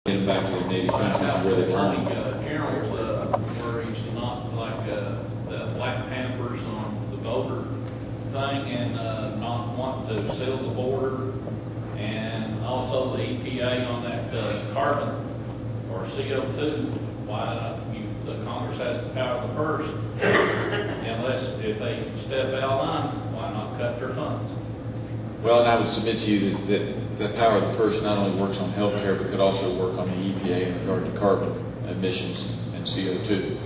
Get them back to their native countries where they belong. General's where he's not like the Black Panthers on the voter thing, and not wanting to seal the border, and also the EPA on that carbon or CO2. Why the Congress has the power of the purse, unless if they step out of line, why not cut their funds? Well, and I would submit to you that the power of the purse not only works on health care, but could also work on the EPA in regard to carbon emissions and CO2.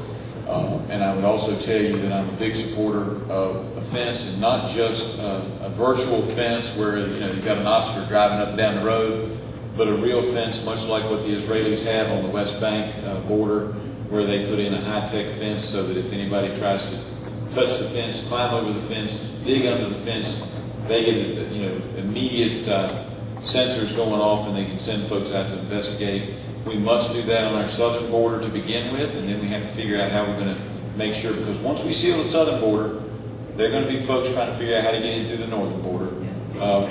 And I would also tell you that I'm a big supporter of a fence, and not just a virtual fence where you've got an officer driving up and down the road, but a real fence, much like what the Israelis have on the West Bank border, where they put in a high-tech fence so that if anybody tries to touch the fence, climb over the fence, dig under the fence, they get immediate sensors going off, and they can send folks out to investigate. We must do that on our southern border to begin with, and then we have to figure out how we're going to make sure, because once we seal the southern border, there are going to be folks trying to figure out how to get in through the northern border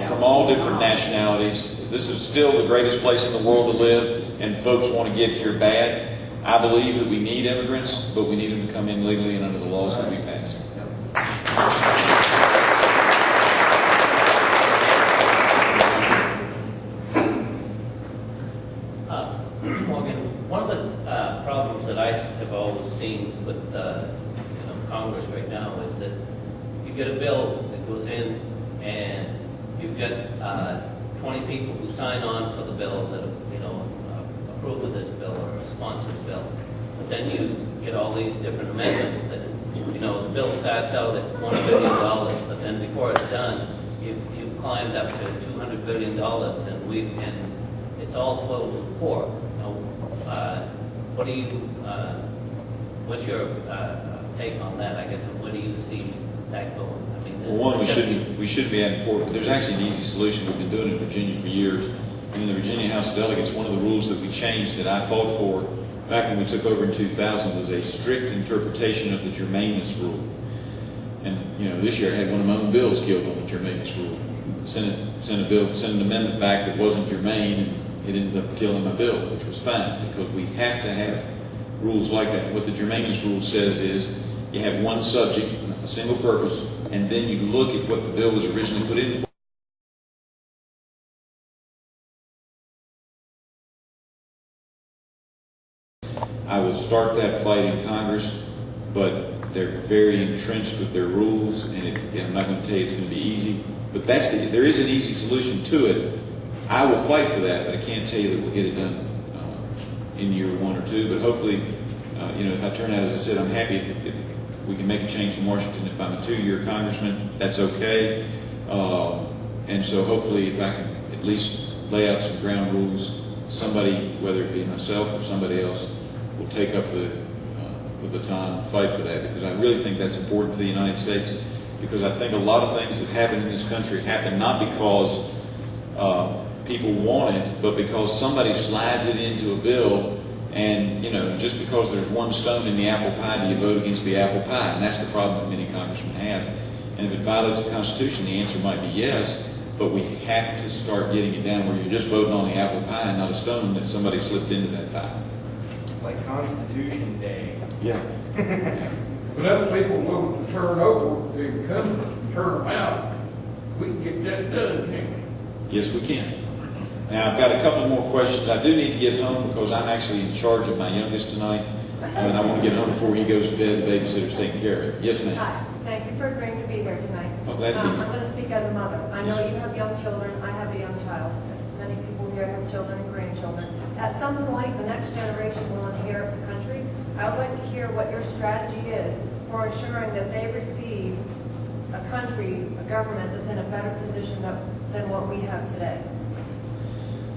from all different nationalities. This is still the greatest place in the world to live, and folks want to get here bad. I believe that we need immigrants, but we need them to come in legally and under the laws that we pass. One of the problems that I have always seen with Congress right now is that you get a bill that goes in, and you've got 20 people who sign on for the bill that approve of this bill or sponsor the bill. But then you get all these different amendments that the bill starts out at $1 billion, but then before it's done, you've climbed up to $200 billion, and it's all for the poor. What's your take on that? I guess, where do you see that going? I mean, well, one, we shouldn't be adding poor, but there's actually an easy solution. We've been doing it in Virginia for years. And in the Virginia House of Delegates, one of the rules that we changed that I fought for back when we took over in 2000 was a strict interpretation of the germaneness rule. And this year I had one of my own bills killed on the germaneness rule. The Senate sent an amendment back that wasn't germane, and it ended up killing my bill, which was fine, because we have to have rules like that. What the germaneness rule says is you have one subject, a single purpose, and then you look at what the bill was originally put in for. I would start that fight in Congress, but they're very entrenched with their rules, and I'm not going to tell you it's going to be easy, but there is an easy solution to it. I will fight for that, but I can't tell you that we'll get it done in year 1 or 2. But hopefully, if I turn out, as I said, I'm happy if we can make a change in Washington. If I'm a 2-year congressman, that's okay. And so hopefully, if I can at least lay out some ground rules, somebody, whether it be myself or somebody else, will take up the baton and fight for that, because I really think that's important for the United States, because I think a lot of things that happen in this country happen not because people want it, but because somebody slides it into a bill, and just because there's one stone in the apple pie, do you vote against the apple pie? And that's the problem that many congressmen have. And if it violates the Constitution, the answer might be yes, but we have to start getting it down where you're just voting on the apple pie and not a stone that somebody slipped into that pie. Like Constitution Day. Yeah. But if people will turn over the incumbents and turn them out, we can get that done, can't we? Yes, we can. Now, I've got a couple more questions. I do need to get home because I'm actually in charge of my youngest tonight, and I want to get home before he goes to bed. The babysitter's taking care of it. Yes, ma'am. Hi. Thank you for agreeing to be here tonight. Oh, glad to be here. I'm going to speak as a mother. I know Yes. you have young children. I have a young child. As many people here have children and grandchildren. At some point, the next generation will inherit the country. I would like to hear what your strategy is for ensuring that they receive a country, a government that's in a better position than what we have today.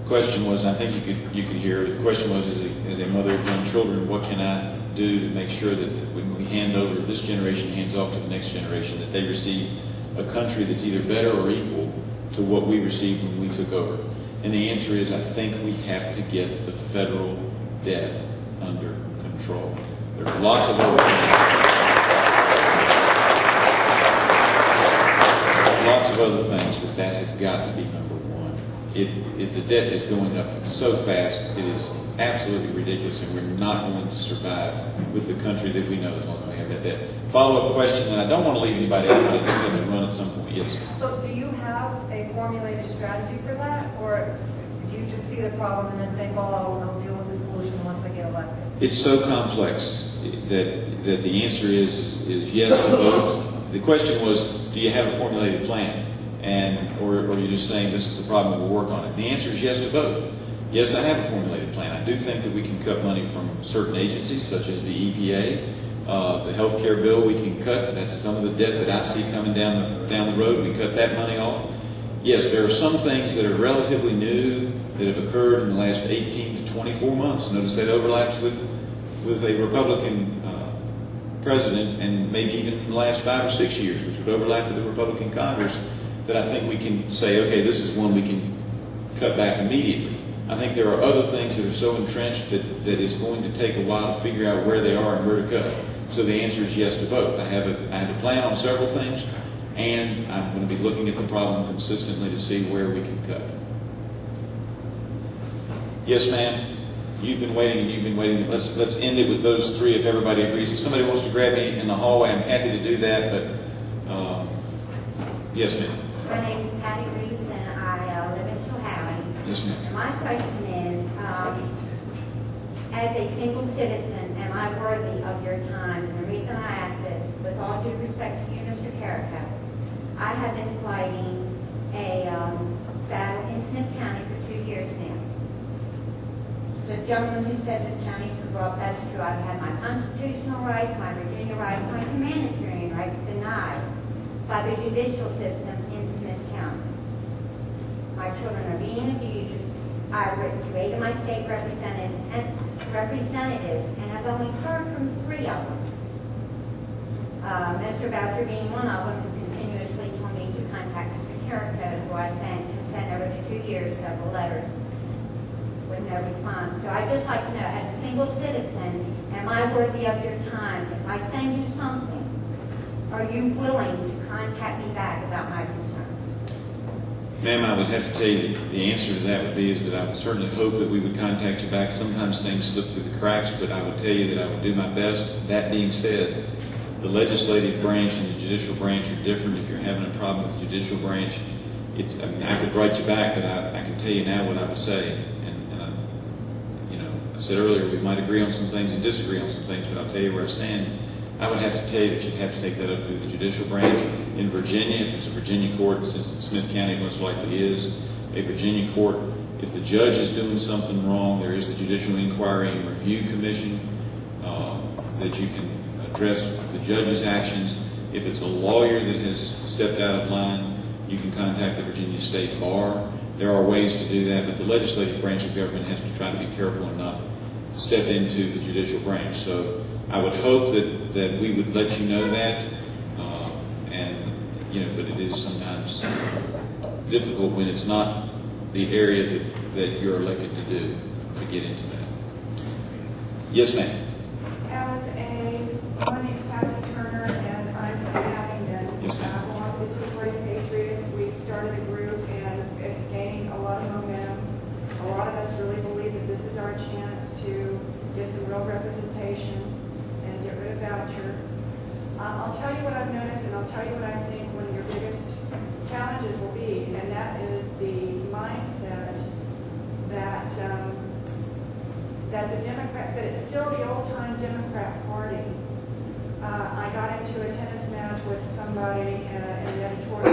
The question was, and I think you could hear, the question was, as a mother of young children, what can I do to make sure that when we hand over, this generation hands off to the next generation, that they receive a country that's either better or equal to what we received when we took over? And the answer is, I think we have to get the federal debt under control. There's lots of other things. Lots of other things, but that has got to be number one. the debt is going up so fast, it is absolutely ridiculous, and we're not going to survive with the country that we know as long as we have that debt. Follow-up question, and I don't want to leave anybody out, but I do have to run at some point. Yes. So do you have a formulated strategy for that, or do you just see the problem and then think, oh, we'll deal with the solution once they get elected? It's so complex that the answer is yes to both. The question was, do you have a formulated plan? Or are you just saying this is the problem, we'll work on it? The answer is yes to both. Yes, I have a formulated plan. I do think that we can cut money from certain agencies, such as the EPA, the health care bill we can cut. That's some of the debt that I see coming down the road. We cut that money off. Yes, there are some things that are relatively new that have occurred in the last 18 to 24 months. Notice that overlaps with a Republican president, and maybe even in the last 5 or 6 years, which would overlap with the Republican Congress, that I think we can say, okay, this is one we can cut back immediately. I think there are other things that are so entrenched that it's going to take a while to figure out where they are and where to cut. So the answer is yes to both. I have a plan on several things, and I'm going to be looking at the problem consistently to see where we can cut. Yes, ma'am. You've been waiting and you've been waiting. Let's end it with those three if everybody agrees. If somebody wants to grab me in the hallway, I'm happy to do that. But yes, ma'am. My name is Patty Reeves, and I live in Chilhowie. Yes, ma'am. My question is, as a single citizen, am I worthy of your time? And the reason I ask this, with all due respect to you, Mr. Carrico, I have been fighting a battle in Smith County for 2 years now. The gentleman who said this county is corrupt, that's true. I've had my constitutional rights, my Virginia rights, my humanitarian rights denied by the judicial system in Smith County. My children are being abused. I've written to 8 of my state representatives and have only heard from 3 of them. Mr. Boucher being one of them, who continuously told me to contact Mr. Carrico, who I sent over the 2 years several letters with no response. So I'd just like to know, as a single citizen, am I worthy of your time? If I send you something, are you willing to contact me back about my concerns? Ma'am, I would have to tell you the answer to that would be is that I would certainly hope that we would contact you back. Sometimes things slip through the cracks, but I would tell you that I would do my best. That being said, the legislative branch and the judicial branch are different. If you're having a problem with the judicial branch, I could write you back, but I can tell you now what I would say. I said earlier we might agree on some things and disagree on some things, but I'll tell you where I stand. I would have to tell you that you'd have to take that up through the judicial branch. In Virginia, if it's a Virginia court, since it's Smith County most likely is, a Virginia court, if the judge is doing something wrong, there is the Judicial Inquiry and Review Commission that you can address the judge's actions. If it's a lawyer that has stepped out of line, you can contact the Virginia State Bar. There are ways to do that, but the legislative branch of government has to try to be careful and not step into the judicial branch. So I would hope that we would let you know that, but it is sometimes difficult when it's not the area that you're elected to do to get into that. Yes, ma'am. My name is Patty Turner, and I'm from Abingdon. Yes, ma'am. I belong to the Two Great Patriots. We started a group, and it's gaining a lot of momentum. A lot of us really believe that this is our chance to get some real representation and get rid of voucher. I'll tell you what I've noticed, and I'll tell you what I think one of your biggest challenges will be, and that is the mindset that that it's still the old-time Democrat Party. I got into a tennis match with somebody in the editorial